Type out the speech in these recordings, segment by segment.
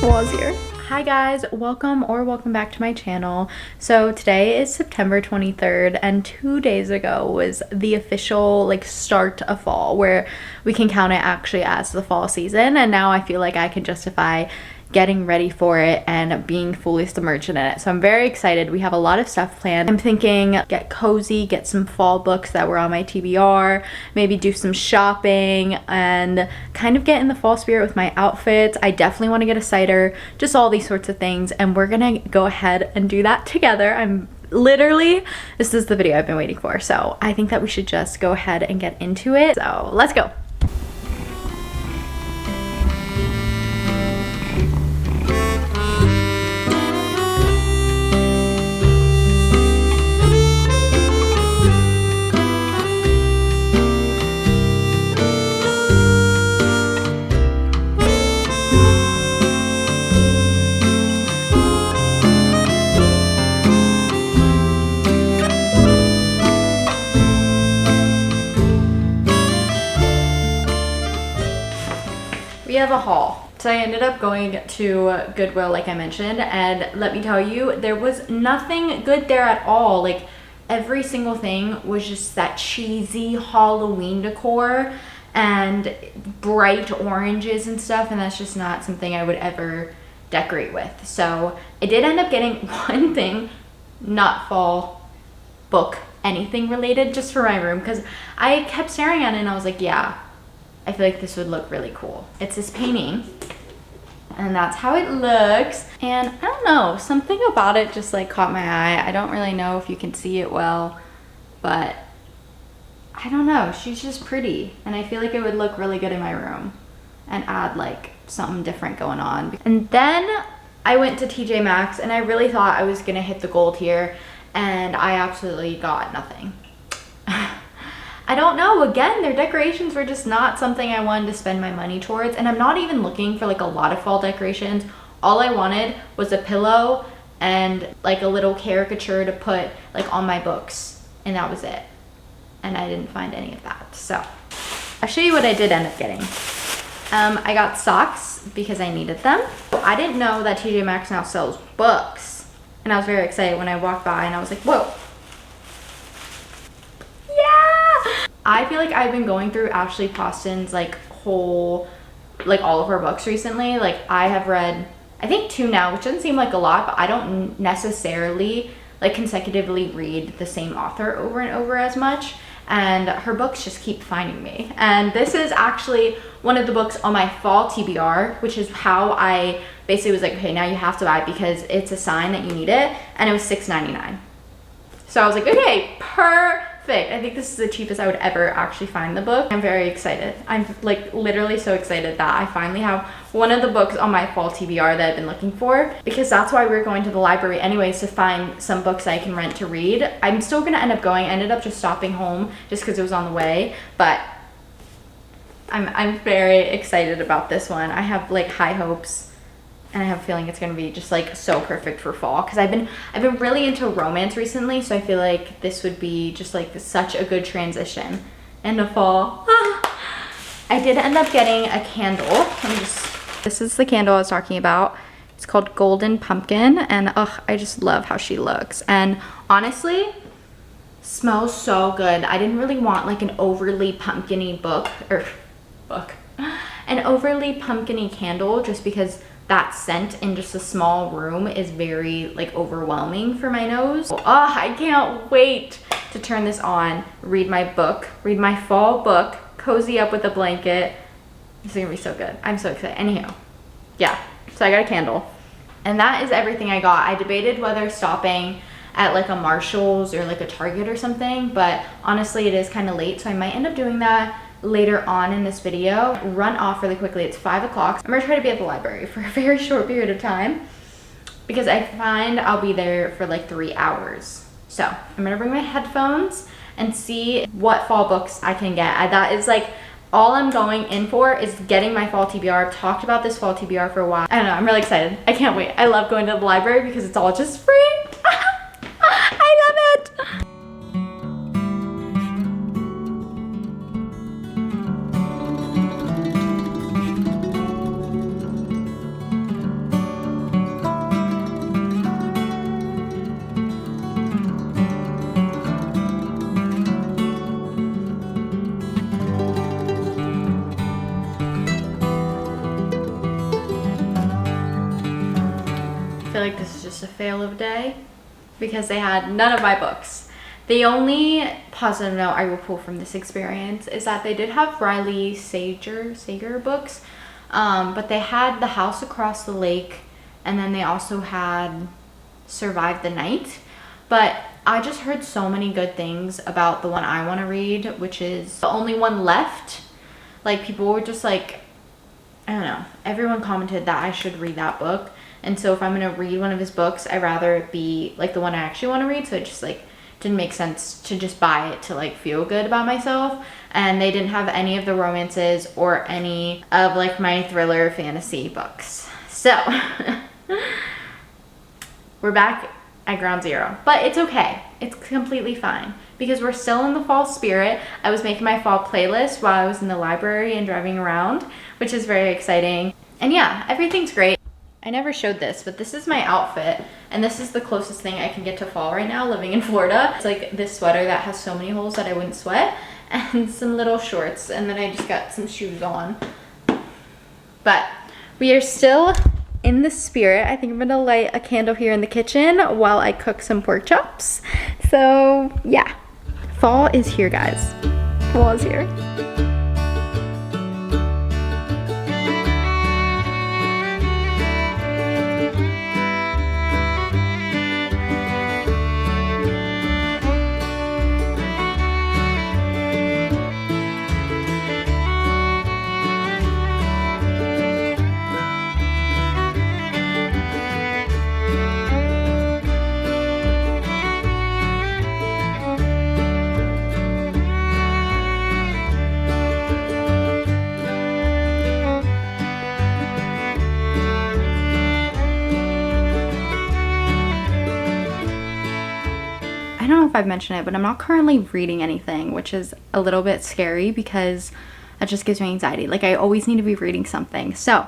pause here. Hi guys, welcome back to my channel. So today is September 23rd and 2 days ago was the official start of fall, where we can count it actually as the fall season, and now I feel like I can justify getting ready for it and being fully submerged in it. So I'm very excited. We have a lot of stuff planned. I'm thinking get cozy, get some fall books that were on my TBR, maybe do some shopping and kind of get in the fall spirit with my outfits. I definitely want to get a cider, just all these sorts of things, and we're gonna go ahead and do that together. This is the video I've been waiting for, so I think that we should just go ahead and get into it. So let's go. We have a haul. So I ended up going to Goodwill, like I mentioned, and let me tell you, there was nothing good there at all. Like, every single thing was just that cheesy Halloween decor and bright oranges and stuff, and that's just not something I would ever decorate with. So I did end up getting one thing, not fall book, anything related, just for my room, because I kept staring at it and I was like, yeah, I feel like this would look really cool. It's this painting, and that's how it looks. And I don't know, something about it just caught my eye. I don't really know if you can see it well, but I don't know. She's just pretty, and I feel like it would look really good in my room and add something different going on. And then I went to TJ Maxx, and I really thought I was gonna hit the gold here, and I absolutely got nothing. I don't know, again, their decorations were just not something I wanted to spend my money towards, and I'm not even looking for a lot of fall decorations. All I wanted was a pillow and a little caricature to put on my books, and that was it. And I didn't find any of that. So I'll show you what I did end up getting. I got socks because I needed them. I didn't know that TJ Maxx now sells books, and I was very excited when I walked by and I was like, whoa. I feel like I've been going through Ashley Poston's whole all of her books recently. I have read, I think 2 now, which doesn't seem like a lot, but I don't necessarily consecutively read the same author over and over as much, and her books just keep finding me. And this is actually one of the books on my fall TBR, which is how I basically was like, okay, now you have to buy it because it's a sign that you need it, and it was $6.99. So I was like, okay, perfect. I think this is the cheapest I would ever actually find the book. I'm very excited. I'm literally so excited that I finally have one of the books on my fall TBR that I've been looking for, because that's why we're going to the library anyways, to find some books I can rent to read. I'm still gonna end up going. I ended up just stopping home just because it was on the way, but I'm very excited about this one. I have high hopes, and I have a feeling it's gonna be just so perfect for fall, because I've been really into romance recently, so I feel like this would be just such a good transition into fall. I did end up getting a candle. This is the candle I was talking about. It's called Golden Pumpkin, and I just love how she looks, and honestly smells so good. I didn't really want an overly pumpkin-y an overly pumpkin-y candle, just because that scent in just a small room is very overwhelming for my nose. I can't wait to turn this on, read my book, read my fall book, cozy up with a blanket. This is gonna be so good. I'm so excited. Anyhow, yeah, so I got a candle, and that is everything I got. I debated whether stopping at a Marshall's or a Target or something, but honestly it is kind of late, so I might end up doing that later on in this video. Run off really quickly. It's 5 o'clock. I'm gonna try to be at the library for a very short period of time, because I find I'll be there for 3 hours. So I'm gonna bring my headphones and see what fall books I can get. That is all I'm going in for, is getting my fall TBR. I've talked about this fall TBR for a while. I don't know, I'm really excited. I can't wait. I love going to the library because it's all just free. I love it. feel like this is just a fail of a day because they had none of my books. The only positive note I will pull from this experience is that they did have Riley Sager books, but they had The House Across the Lake, and then they also had Survive the Night. But I just heard so many good things about the one I want to read, which is the only one left. Like, people were just like, I don't know, everyone commented that I should read that book. And so if I'm going to read one of his books, I'd rather it be like the one I actually want to read. So it just like didn't make sense to just buy it to like feel good about myself. And they didn't have any of the romances or any of like my thriller fantasy books. So we're back at ground zero, but it's okay. It's completely fine because we're still in the fall spirit. I was making my fall playlist while I was in the library and driving around, which is very exciting. And yeah, everything's great. I never showed this, but this is my outfit, and this is the closest thing I can get to fall right now living in Florida. It's like this sweater that has so many holes that I wouldn't sweat, and some little shorts, and then I just got some shoes on. But we are still in the spirit. I think I'm gonna light a candle here in the kitchen while I cook some pork chops. So yeah, fall is here, guys. Fall is here. I don't know if I've mentioned it, but I'm not currently reading anything, which is a little bit scary because that just gives me anxiety. Like, I always need to be reading something. So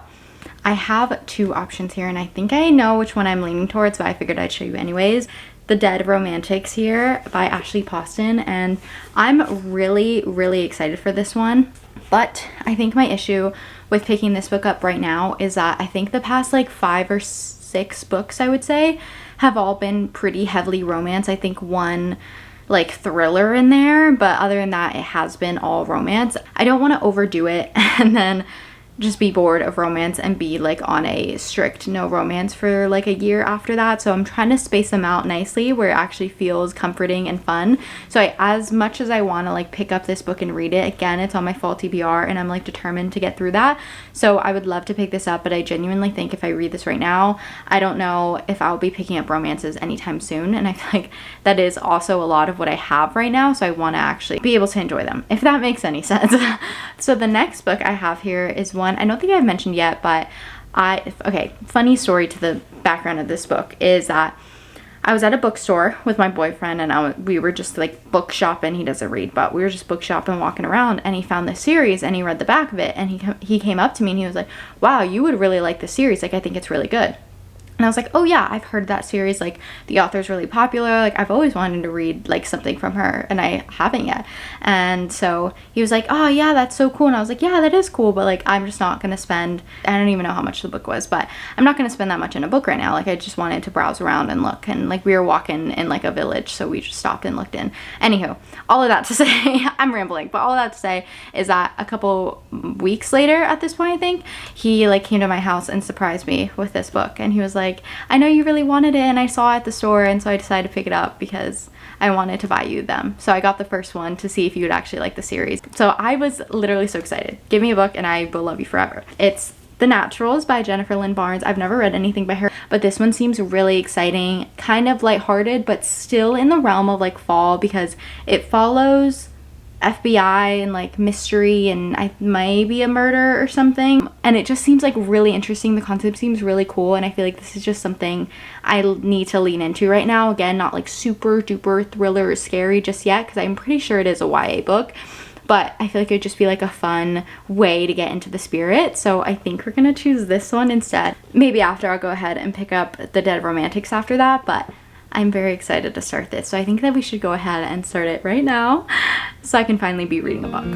I have two options here, and I think I know which one I'm leaning towards, but I figured I'd show you anyways. The Dead Romantics here by Ashley Poston, and I'm really, really excited for this one. But I think my issue with picking this book up right now is that I think the past like 5 or 6 books, I would say, have all been pretty heavily romance. I think one like thriller in there, but other than that, it has been all romance. I don't want to overdo it and then just be bored of romance and be like on a strict no romance for like a year after that. So I'm trying to space them out nicely where it actually feels comforting and fun. So as much as I want to like pick up this book and read it, again, it's on my fall TBR and I'm like determined to get through that. So I would love to pick this up, but I genuinely think if I read this right now, I don't know if I'll be picking up romances anytime soon. And I feel like that is also a lot of what I have right now. So I want to actually be able to enjoy them, if that makes any sense. So the next book I have here is one I don't think I've mentioned yet, but okay, funny story to the background of this book is that I was at a bookstore with my boyfriend and we were just like book shopping. He doesn't read, but we were just book shopping, walking around, and he found this series and he read the back of it, and he came up to me and he was like, wow, you would really like this series. Like, I think it's really good. And I was like, oh yeah, I've heard that series, like the author's really popular, like I've always wanted to read like something from her and I haven't yet. And so he was like, oh yeah, that's so cool. And I was like, yeah, that is cool, but like I'm just not gonna spend, I don't even know how much the book was, but I'm not gonna spend that much in a book right now. Like, I just wanted to browse around and look, and like we were walking in like a village, so we just stopped and looked in. Anywho, all of that to say, I'm rambling, but all of that to say is that a couple weeks later at this point, I think, he like came to my house and surprised me with this book, and he was like, I know you really wanted it and I saw it at the store, and so I decided to pick it up because I wanted to buy you them. So I got the first one to see if you would actually like the series. So I was literally so excited. Give me a book and I will love you forever. It's The Naturals by Jennifer Lynn Barnes. I've never read anything by her, but this one seems really exciting, kind of lighthearted, but still in the realm of like fall because it follows FBI and like mystery and maybe a murder or something, and it just seems like really interesting. The concept seems really cool, and I feel like this is just something I need to lean into right now. Again, not like super duper thriller or scary just yet because I'm pretty sure it is a YA book, but I feel like it would just be like a fun way to get into the spirit. So I think we're gonna choose this one instead. Maybe after I'll go ahead and pick up The Dead Romantics after that, but I'm very excited to start this. So I think that we should go ahead and start it right now so I can finally be reading a book.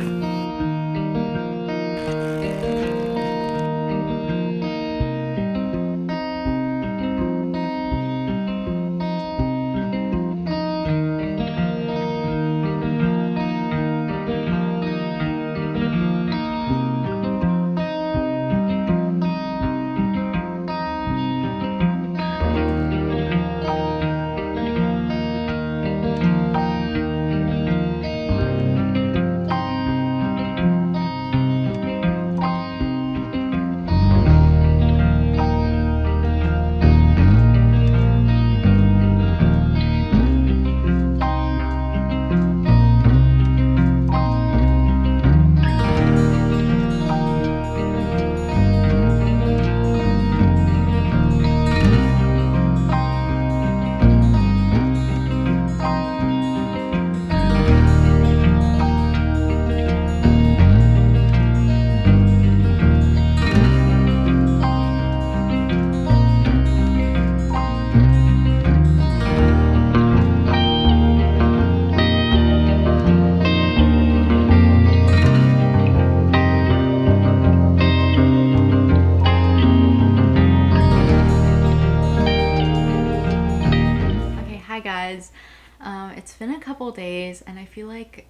It's been a couple days and I feel like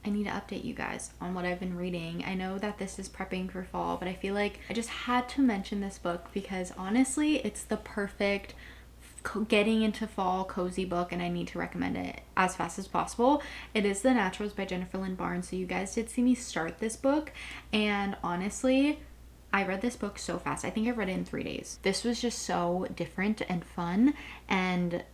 I need to update you guys on what I've been reading. I know that this is prepping for fall, but I feel like I just had to mention this book because honestly, it's the perfect getting into fall cozy book, and I need to recommend it as fast as possible. It is The Naturals by Jennifer Lynn Barnes. So you guys did see me start this book, and honestly, I read this book so fast. I think I read it in 3 days. This was just so different and fun and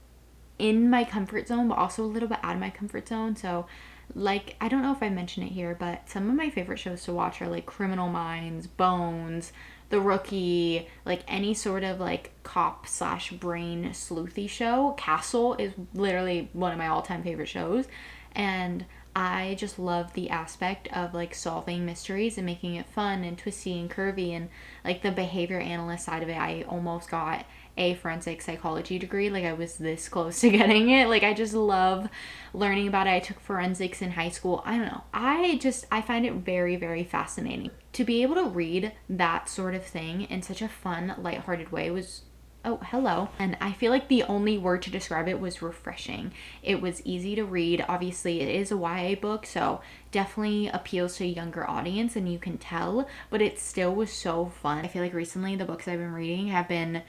in my comfort zone, but also a little bit out of my comfort zone. So like, I don't know if I mentioned it here, but some of my favorite shows to watch are like Criminal Minds, Bones, The Rookie, like any sort of like cop slash brain sleuthy show. Castle is literally one of my all-time favorite shows, and I just love the aspect of like solving mysteries and making it fun and twisty and curvy, and like the behavior analyst side of it. I almost got a forensic psychology degree. Like, I was this close to getting it. Like, I just love learning about it. I took forensics in high school. I don't know. I find it very, very fascinating. To be able to read that sort of thing in such a fun, lighthearted way was, oh, hello. And I feel like the only word to describe it was refreshing. It was easy to read. Obviously, it is a YA book, so definitely appeals to a younger audience, and you can tell, but it still was so fun. I feel like recently the books I've been reading have been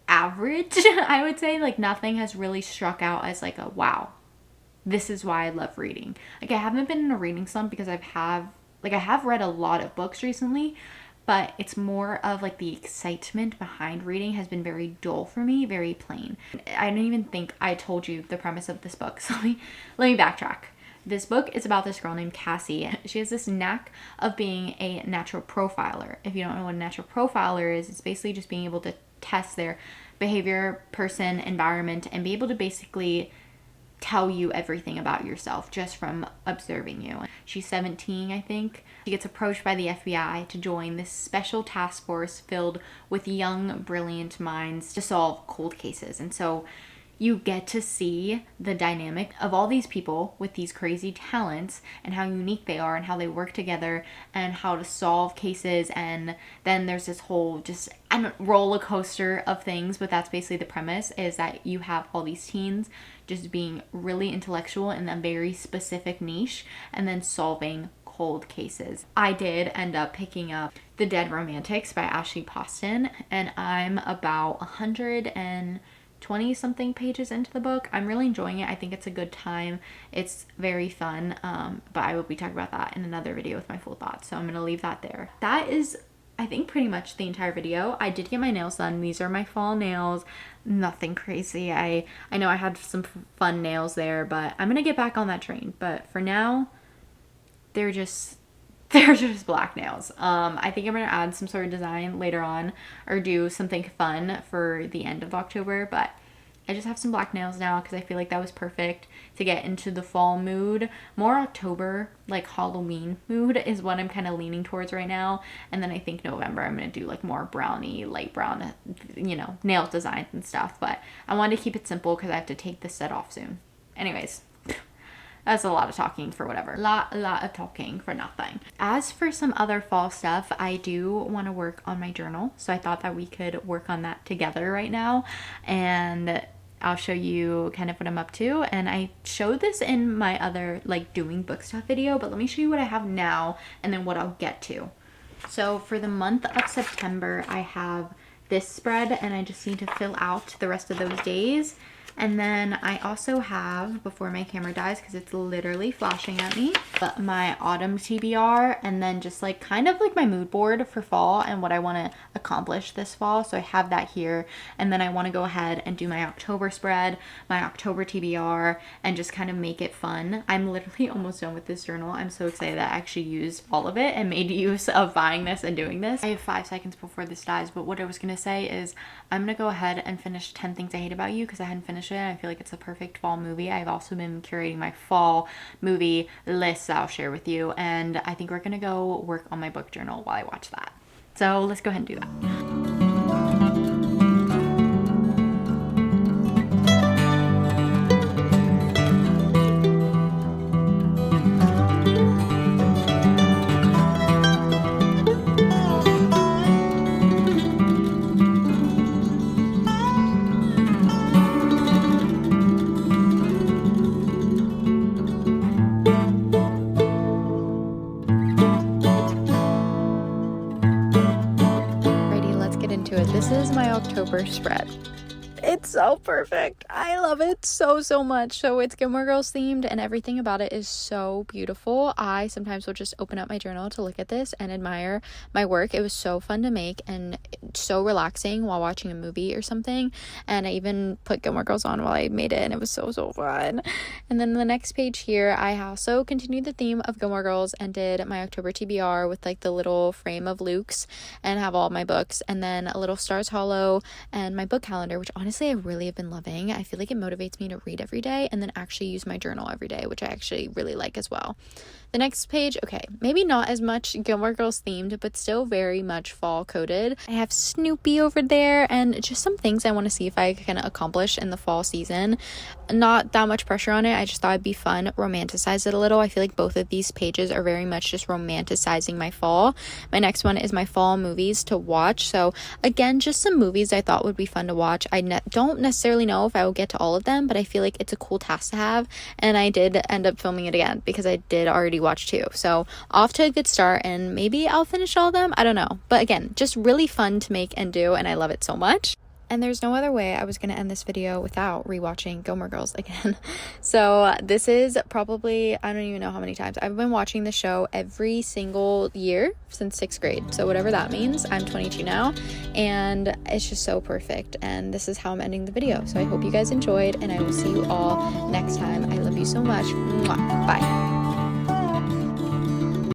average. I would say, like, nothing has really struck out as like a wow, this is why I love reading. Like, I haven't been in a reading slump because I have read a lot of books recently, but it's more of like the excitement behind reading has been very dull for me, very plain. I don't even think I told you the premise of this book, so let me backtrack. This book is about this girl named Cassie. She has this knack of being a natural profiler. If you don't know what a natural profiler is, it's basically just being able to test their behavior, person, environment, and be able to basically tell you everything about yourself just from observing you. She's 17, I think. She gets approached by the FBI to join this special task force filled with young, brilliant minds to solve cold cases. And so you get to see the dynamic of all these people with these crazy talents and how unique they are and how they work together and how to solve cases. And then there's this whole just roller coaster of things, but that's basically the premise, is that you have all these teens just being really intellectual in a very specific niche and then solving cold cases. I did end up picking up The Dead Romantics by Ashley Poston, and I'm about 120 something pages into the book. I'm really enjoying it. I think it's a good time. It's very fun, but I will be talking about that in another video with my full thoughts, so I'm gonna leave that there. That is, I think, pretty much the entire video. I did get my nails done. These are my fall nails. Nothing crazy. I know I had some fun nails there, but I'm gonna get back on that train. But for now, they're just black nails. I think I'm gonna add some sort of design later on or do something fun for the end of October, but I just have some black nails now because I feel like that was perfect to get into the fall mood. More October, like Halloween mood is what I'm kind of leaning towards right now. And then I think November I'm going to do like more browny, light brown, nail designs and stuff. But I wanted to keep it simple because I have to take this set off soon. Anyways, that's a lot of talking for whatever. Lot of talking for nothing. As for some other fall stuff, I do want to work on my journal. So I thought that we could work on that together right now. And I'll show you kind of what I'm up to. And I showed this in my other like doing book stuff video, but let me show you what I have now and then what I'll get to. So for the month of September, I have this spread and I just need to fill out the rest of those days. And then I also have, before my camera dies because it's literally flashing at me, but my autumn TBR, and then just like kind of like my mood board for fall and what I want to accomplish this fall. So I have that here, and then I want to go ahead and do my October spread, my October TBR, and just kind of make it fun. I'm literally almost done with this journal. I'm so excited that I actually used all of it and made use of buying this and doing this. I have 5 seconds before this dies, but what I was going to say is I'm going to go ahead and finish 10 Things I Hate About You because I hadn't finished it. I feel like it's a perfect fall movie. I've also been curating my fall movie list that I'll share with you, and I think we're gonna go work on my book journal while I watch that. So let's go ahead and do that. is my October spread. It's so perfect. I love it so much. So it's Gilmore Girls themed and everything about it is so beautiful. I sometimes will just open up my journal to look at this and admire my work. It was so fun to make and so relaxing while watching a movie or something. And I even put Gilmore Girls on while I made it, and it was so fun. And then the next page here, I also continued the theme of Gilmore Girls and did my October TBR with like the little frame of Luke's and have all my books, and then a little Stars Hollow and my book calendar, which honestly I really have been loving. I feel like it motivates me to read every day and then actually use my journal every day, which I actually really like as well. The next page, okay, maybe not as much Gilmore Girls themed, but still very much fall coded. I have Snoopy over there and just some things I want to see if I can accomplish in the fall season. Not that much pressure on it. I just thought it'd be fun, romanticize it a little. I feel like both of these pages are very much just romanticizing my fall. My next one is my fall movies to watch. So again, just some movies I thought would be fun to watch. I don't necessarily know if I will get to all of them, but I feel like it's a cool task to have, and I did end up filming it again because I did already watch 2. So off to a good start, and maybe I'll finish all of them. I don't know, but again, just really fun to make and do, and I love it so much. And there's no other way I was going to end this video without rewatching Gilmore Girls again. So this is probably, I don't even know how many times. I've been watching the show every single year since 6th grade. So whatever that means, I'm 22 now. And it's just so perfect. And this is how I'm ending the video. So I hope you guys enjoyed, and I will see you all next time. I love you so much. Mwah. Bye.